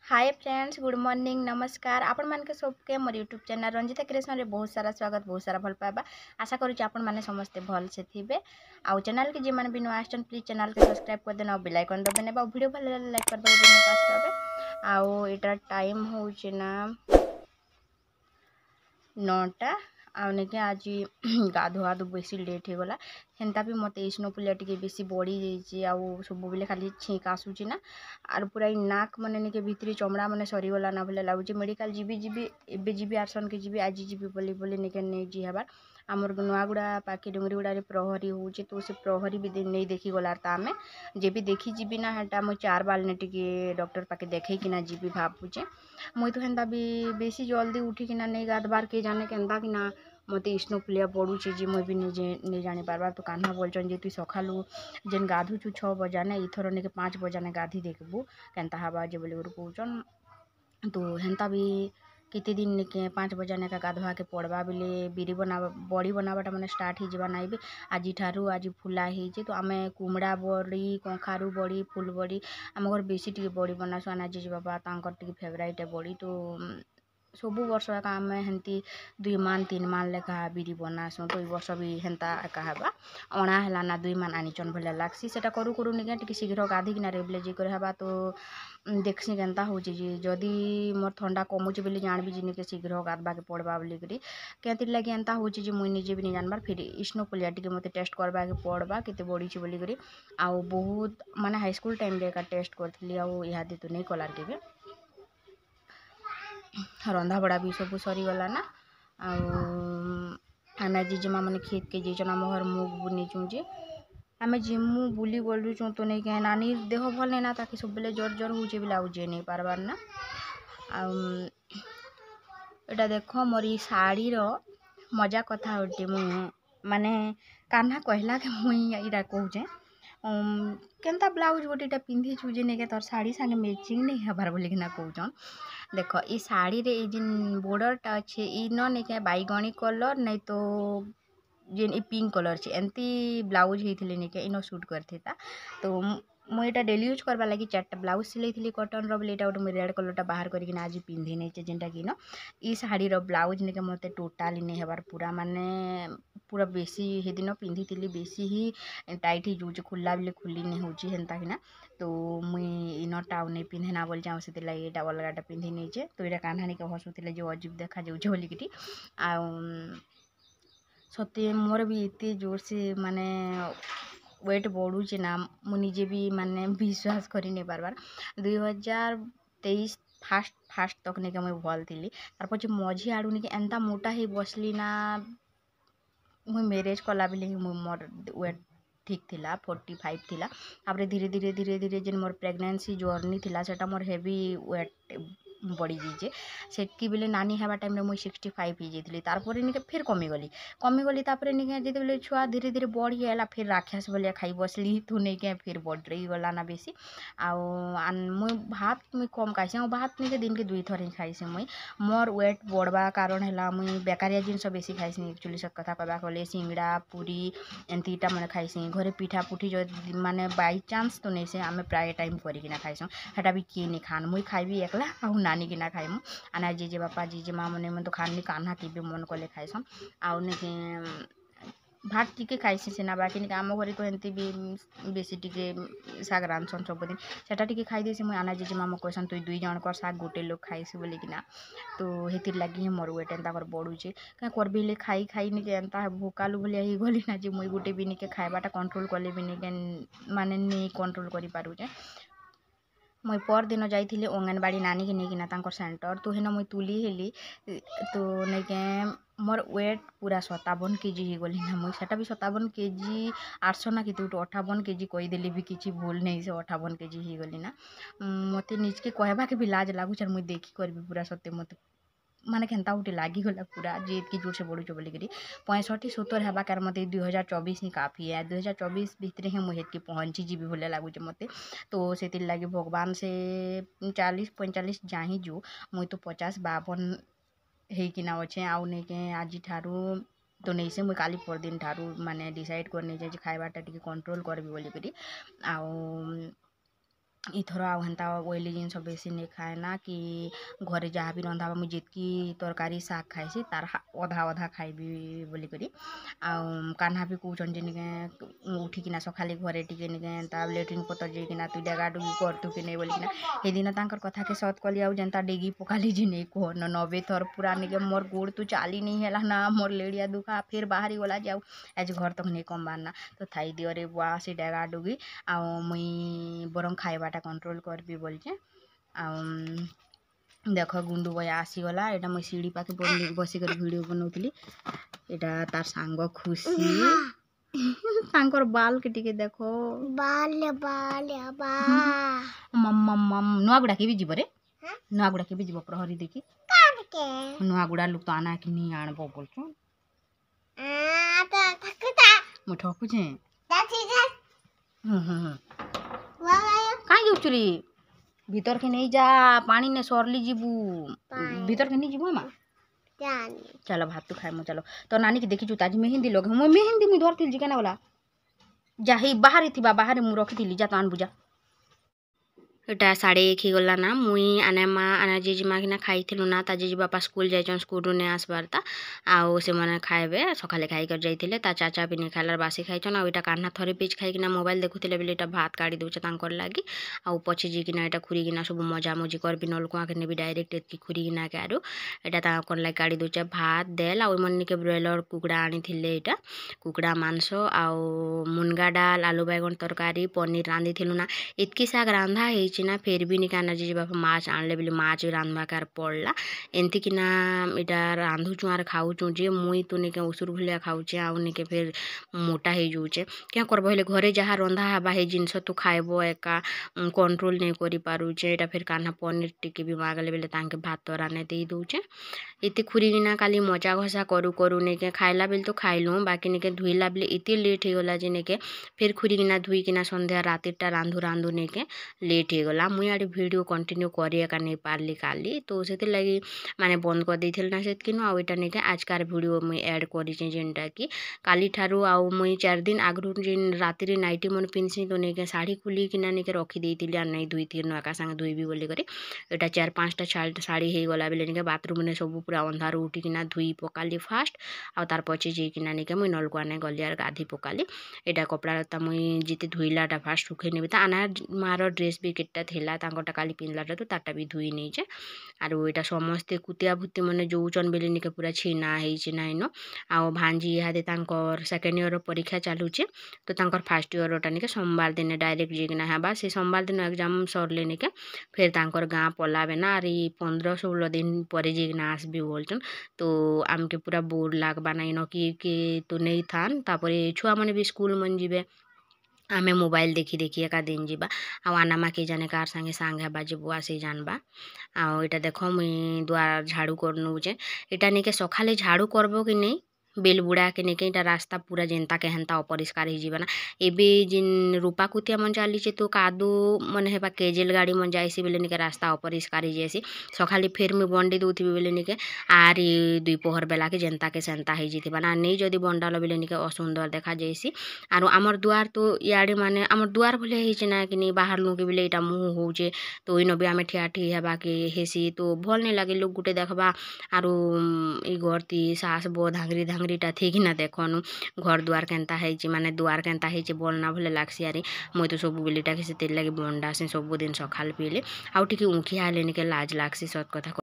Hi friends, good morning, नमस्कार। आपण मान के सबके मोर यूट्यूब चैनल रंजिता क्रिएशन रे बहुत सारा स्वागत, बहुत सारा भल पाइबा। आशा करूँ आपण माने समस्ते भल से थिबे। आउ चैनल के जे माने भी नुआ आछन प्लीज चैनल के सब्सक्राइब कर देना, बेल आइकन दबे नेबा, वीडियो भल लाइक करबा बिना पास करबे। आउ एटा टाइम होउछ ना 9टा। आउ नेके आज गाधुआ दु बेसी लेट हो गला। हेन्ता भी मते इस्नोफुलिया टिके बेसी बढ़ी जाइए। आउ सब बेले खाली छींक आसुची ना, आर पूरा नाक मने निके भितरी चमड़ा मने सरी गला ना भले लाଗୁଛି। मेडिकल जीबी जीबी एबे जीबी आरसन के जीबी आज जीबी बोली बोली निके नै जी हबार। आमर नुआगुड़ा पाखे डुंगरी गुड़ा प्रहरी होउची, तो से प्रहरी भी नहीं देखी गलार ता आमे जे भी देखी जीबी ना हेटा मु 4 बाल ने टिके डॉक्टर पाके देखै कि ना जीबी भाबुचे। मुई तो हेन्ता भी बेसी जल्दी उठी कि ना नहीं गाधबार के जाने केन्ता कि ना मते इस्नोफुलिया पड़ुचे जे मुई भी नहीं जानी पारबार। तो कान्हा बोलचन जे तु सखालु जेन गाधुचु 6 बजाने इथर ने 5 बजाने गाधी देखबू केन्ता हवा जे बोली कहउचन। तो हेन्ता भी केते दिन निके 5 बजाने का गाधवा के पड़वा बेले बिरी बनावा बड़ी बनावाटा माने स्टार्ट ही जबा नाइबे। आज ठारू आज फुला ହେଇଛି। तो आमे कुमड़ा बड़ी कंखारू बड़ी फुल बड़ी आम घर बेसी टिके बड़ी बनासु। आना जे बाबा तांकर टिके फेवराइट बड़ी। तो सबु वर्ष एका आमे हेन्ती 2 मान 3 मान लेखा बिरी बनासु। तो ई वर्ष भी हेन्ता एका हेबा अणा हेला ना 2 मान आनिचन भले लागसी। सेटा करू करू निके टिके शीघ्र गाधी किना रेबले जे करे हेबा। तो देखसी केन्ता होची जे जदी मोर ठंडा कमुची बोली जानबी जे निके शीघ्र गाधबा के पड़बा बोली करी केतिर लागी एन्ता होची जे मुई निजे भी नहीं जानबार। फिर इस्नोफुलिया टिके मते टेस्ट करबा के पड़बा केते बड़ीची बोली करी। आउ बहुत माने हाई स्कूल टाइम रे का टेस्ट करथली। आउ इहादी तो नहीं कलार केबे रंधा बड़ा भी सब सरी गला ना। आना जेजेमा मैंने खेत के जेचन आम घर मुग बुनीचु जे आमे जिमु बुली बोलुचु। तो नहीं कहे नानी देह भल नहीं ना ताकि सब बेले जर जर होचे बिला आउ जे नहीं पारबार ना। एटा देखो मोर ई साड़ी रो मजा कथा होटे मु माने कान्हा कहला के मुई इरा कहूचे केन्ता ब्लाउज गोटेटा पिंधि छु जे नेके तोर साड़ी संगे मैचिंग नहीं हबार बोली किना कहउचन। देखो ई साड़ी रे ई जिन बॉर्डरटा अच्छे ई न नेके बैगनी कलर नहीं तो जेन ई पिंक कलर छे एंती ब्लाउज हेथिले नेके इनो सूट करथेता। तो मुई एटा डेली यूज करबा लगी 4टा ब्लाउज सिलेइथिली कॉटन रो बोले एटा गोटे मुई रेड कलरटा बाहर करके आज पिंधि नहीं चे जेनटा कि न ई साड़ी रो ब्लाउज नेके मते टोटाली नहीं हबार पूरा माने पूरा बेसी हेदिन पिंधिथिली बेसी ही टाइट ही जुचे खुला बेले खुली नहीं होची हेन्ता कि ना। तो मुई इनटा आउ नहीं पिंधे ना बोल जाऊँ से लगे एटा अलगाटा पिंधि नहीं चे। तो एटा कान्हानी के हसुथिले जो अजीब देखा जाउछे बोली किटी। आउ सत्य मोर भी एते जोर से माने वेट बढ़ुचे ना मु निजे भी माने विश्वास करि नहीं पारबार। 2023 फास्ट तक नहीं मुई भल थी। तार पछे मझी आड़ू नहीं एंता मोटा ही बसली ना मुई मैरेज कला बेले ही मोर वेट ठीक थिला 45 थिला। तापर धीरे धीरे धीरे धीरे जेन मोर प्रेगनेंसी जर्नी थिला सेटा मोर हेवी वेट बढ़ी जाइए। सेटकी बेले नानी हेबा टाइम रे मुई 65 ही जाइली। तारपर निके फिर कमी गली तापर निके जेते बेले छुआ धीरे धीरे बढ़ी आला फिर राक्षस बोलिया खाई बसली। तो नहीं के फिर बढ़ी गला ना बेसी। आउ मुई भात मुई कम खाइसी। भात निके दिन के 2 थर ही खाइसी। मुई मोर वेट बढ़वा कारण हैला मुई बेकारिया जिनस बेसी खाइसी। एक्चुअली सब कथा कहबा गले सिंगड़ा पूरी एंतीटा माने खाइसी। घरे पिठा पुठी जो माने बाई चांस तो नहीं से आमे प्राय टाइम करिकिना खाइसु। हेटा भी किए नहीं खान मुई खाइबी एकला आउ नानी किना खाइमु। आना जेजे बापा जेजे माँ मने तो खानी कान्हा के भी मन कले खाइसम। आउ नहीं भात टिके खाइसी सेना बाकी नहीं आम घरे तो एमती भी बेसी टिके शाग रांधसन सबदिन सेटा टिके खाई देसी। मुई आना जेजे मामा कहसन तुई 2 जन कर शाग गोटे लोग खाइसी बोली किना। तो हेतिर लगी मोर वेट एंता कर बढ़ुचे क्या करबी ले खाई खाई निके एंता भोकालु भलिया ही गली ना जे मुई गोटे भी निके खाइबाटा कंट्रोल कले भी निके माने नहीं कंट्रोल करि पारुचे। मुई पर दिन जाइथिली अंगनबाड़ी नानी के नेकिना तांकर सेंटर। तो हेन मुई तुली हेली। तो नहीं के मोर वेट पूरा 57 केजी ही गली ना। मुई सेटा भी 57 केजी 800 ना कितु 58 केजी कहीदेली भी किसी भूल नहीं से 58 केजी ही गली ना। मते निजके कहबा के भी लाज लागुच। मुई देखी करबी पूरा सत्य मते माने केन्ता गुटे लागिगला पूरा जे एतकी जोर से बढ़ुछ बोलिकरी 65-70 हेबा कार मते 2024 ही काफ़ी है। 2024 भितर ही मुई हेतकी पहुँची जीबी भले लागुचे मते। तो सेतिर लागी भगवान से 40-45 जाही जो मुई तो 50-52 हेकिना अच्छे। आउ नहीं के आज ठारू तो नहीं से मुई काली परदिन ठारू माने डिसाइड करने जे खाइबाटा टिके कंट्रोल करबी बोलिकरी। आउ इथर आउ हेन्ता ऑयली जिनिस बेसी नहीं खाए ना कि घरे जहाँ भी रंधा मुझे जितकी तरकारी शाग खाइसी तार अधा अधा खाइबी बोलिकरी आउ कान्हा भी कौन जिनके उठिकिना सखाली घरे टिके निके एंता लेट्रिन पतर जाइकिना तू डेगा डुगी करतु कि नहीं बोलिकिना हे दिन तांकर कथा के सत कली आउ जेनता डेगी पकाली जी नहीं कह नबे थर पूरा निके मोर गोड़ तू चाली नहीं हेला ना मोर लेड़िया दुखा फिर बाहरी गला जाऊ आज घर तक नहीं कम बारना तो थाई दियो रे बुआ से डेगा डुगी आउ मुई बरम खाइबाटा कंट्रोल करबी बोलचे देख गुंडू बया आसीगला एटा मुई सीढ़ी पाखे बसिकर वीडियो बनाउली एटा तार सांग खुशी तांकर बाल के टिके देखो बाल बाल मम मम मम नुआ गुड़ा के भी जीव रे नुआ गुड़ा के भी जीव प्रहरी देखी नुआ गुड़ा लोग तो आना कि नहीं आनबो बोलछो मु ठकु छे काई चुरी भीतर के नहीं जा पानी ने सरली जीबू भीतर के नहीं जीबू माँ चलो भात तो खाए मु चलो तो नानी की देखी ताजी मेहंदी लोग मो मेहंदी मुई धरती जी केना वाला जा ही बाहर थी बाहर मु रखी जा तो आन बुझा एटा 1:30 ही गला ना मुई आने माँ आने जेजेमा किना खाई ना ता जेजे बापा स्कूल जाइछन स्कूल ने आसबार ता आउ से माने खाइबे सकाले खाई कर जाइथिले ता चाचा भी नहीं खाइलार बासी खाइछन आ एटा कान्हा थरे पिच खाई किना मोबाइल देखुथिले बेले एटा भात काढ़ी दउछ तांकर लागी आउ पछे जी किना एटा खुरी किना सब मजा मजी कर भी नलकुआ के नेबी डायरेक्ट एतकी खुरी किना के आरो एटा तांकर लागी काढ़ी दउछ भात देल आउ मन के ब्रॉयलर कुकड़ा आनी थिले एटा कुकड़ा मांस आउ मुनगा डाल आलू बैगन तरकारी पनीर रांधी थिलु ना इतकी साग रांधा ना फिर भी निकाना जी बापा माछ आणले बोले माछ रांधवा कार पड़ला एमती कि ना इटा रांधुचु आर खाऊचु जे मुई तो निके उसुर भलिया खाऊचे आउ निके फिर मोटा हो जाऊचे क्या करबो हेले घरे जहाँ रंधा हवा हे जिनस तो खाइबो एका कंट्रोल नहीं करि पारुचे एटा फिर कान्हा पनीर टिके भी मागले बेले तांके भात राने दे दउचे इति खुरीना काली मजा घसा करू करू निके खाइला बेले तो खाइलु बाकी निके धुइला बेले इति लेट हो गला जे निके फिर खुरीना धुईकिना संध्या रातिटा रांधु रांधु निके लेट हो गला मुई आडे वीडियो कंटिन्यू करिया का नहीं पारली काली तो से लगी माने बंद कर देथिल ना से किनो आ एटा निके आजकार वीडियो मुई ऐड करी जेनटा कि काली ठारू आउ मुई 4 दिन आगरु जिन राति रे नाइटी मन पिनसी तो निके साड़ी खुली किना निके रखी देइतिली आ नहीं धुई तीर नका संग धुईबी बोली करे एटा 4-5टा साड़ी हे गला बेले निके बाथरूम ने सब पूरा अंधार उठी किना धुई पकाली फास्ट आ तार पछे जे किना निके मुई नलकुआ ने गलियार गाधी पकाली एटा कपड़ा लता मुई जिते धुईलाटा फास्ट सुखे नेबी ता आना मार ड्रेस भी केटा थिला तांकोटा काली पिनलाटा तो ताटा भी धुई नहीं जे आरो एटा समस्ते कुतिया भुती मने जोउचन बेले निके पूरा छीना हेछि नाइनो आ भांजी इहादे तांकर सेकेंड ईयर परीक्षा चालुचे तो तांकर फर्स्ट ईयर टा निके सोमवार दिन डायरेक्ट जेकिना हेबा से सोमवार दिन एग्जाम सरले निके फिर तांकर गाँ पलाबे ना आरी 15-16 दिन परे जेकिना आसबे बोलचन तो आमके पूरा बोर लागबा नाइनो कि तो नहीं थान तापरे छुआ मने भी स्कूल मन जिबे आमे मोबाइल देखी देखी एका दिन जीवा आउ आनामा के जाने कार संगे सांग हेबा जे बुआ से जानबा आउ एटा देखो मुई द्वार झाड़ू करनु जे एटा निके सखाले झाड़ू करबो कि नहीं बेल बुड़ा के निके एटा रास्ता पूरा जेनता के हेंता अपरिष्कार ही जीवना एबे जिन रूपा कुतिया मन चालीचे तो कादो मन हेबा केजेल गाड़ी मन जाइसी बेले निके रास्ता अपरिष्कार ही जैसी सखाले फिर मुई बंडी दउथि बेले निके आरी दुई पहर बेला के जेनता के सेंता ही जीति बना नहीं जदी बंडालो बेले निके असुंदर देखा जैसी आरो आमर दुआर तो इयाडे माने आमर दुआर भले हेछि ना कि नहीं बाहर लोग के बेले एटा मुह होउचे तो इनो भी आमे ठिया ठि हेबा के हेसी तो भल नहीं लागे लोग गुटे देखबा आरो ई गरती सास बो धांगरी धांगरीटा थी ना देखनु घर दुआर केनता हेछि माने दुआर केनता हेछि बोलना भले लागसी आरे मुई तो सब बेलेटा के से तेल लागे बंडा से सब दिन सखाल पीले आउ टिके उखी हाले निके लाज लागसी सत कथा